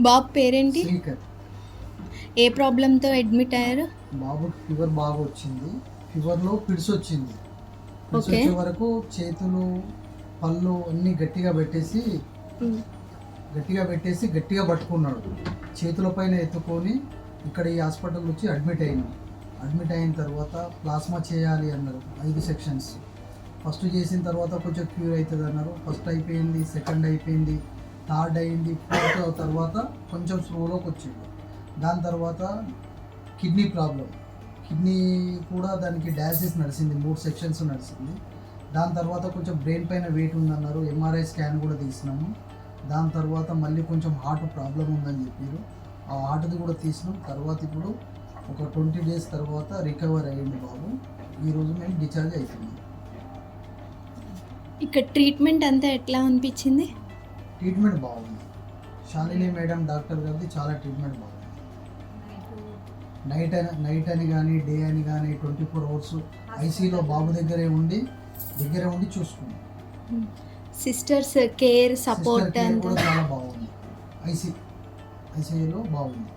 బాబు పేరేంటి? శ్రీకర్. ఏ ప్రాబ్లంతో అడ్మిట్ అయ్యారు? బాబుకి ఫీవర్ బాగా వచ్చింది. ఫీవర్లో పిడిసి వచ్చింది. PDC okay. వచ్చే వరకు చేతులు పళ్ళు అన్నీ గట్టిగా పెట్టేసి గట్టిగా పట్టుకున్నాడు. చేతుల పైన ఎత్తుకొని ఇక్కడ ఈ హాస్పిటల్ వచ్చి అడ్మిట్ అయినాం. అడ్మిట్ అయిన తర్వాత ప్లాస్మా చేయాలి అన్నారు. 5 సెక్షన్స్. ఫస్ట్ చేసిన తర్వాత కొంచెం క్యూర్ అవుతుంది అన్నారు. ఫస్ట్ అయిపోయింది, సెకండ్ అయిపోయింది, థర్డ్ అయింది, ఫోర్త్ తర్వాత కొంచెం స్లోలోకి వచ్చింది. దాని తర్వాత కిడ్నీ ప్రాబ్లం, కిడ్నీ కూడా దానికి డయాలసిస్ నడిచింది, 3 సెక్షన్స్ నడిచింది. దాని తర్వాత కొంచెం బ్రెయిన్ పైన వెయిట్ ఉందన్నారు. ఎంఆర్ఐ స్కాన్ కూడా తీసినాము. దాని తర్వాత మళ్ళీ కొంచెం హార్ట్ ప్రాబ్లం ఉందని చెప్పారు. ఆ హార్ట్ది కూడా తీసినాం. తర్వాత ఇప్పుడు ఒక 20 డేస్ తర్వాత రికవర్ అయ్యింది బాబు. ఈరోజు మేము డిశ్చార్జ్ అవుతున్నాం. ఇక్కడ ట్రీట్మెంట్ అంతా ఎట్లా అనిపించింది? ట్రీట్మెంట్ బాగుంది. శాలిని మేడం డాక్టర్ గారిది చాలా ట్రీట్మెంట్ బాగుంది. నైట్ అని కానీ డే అని కానీ 24 అవర్స్ ఐసీలో బాబు దగ్గరే ఉండి చూసుకున్నాం. Sisters care support sister care అంతా కూడా చాలా బాగుంది. ఐసీయూలో బాగుంది.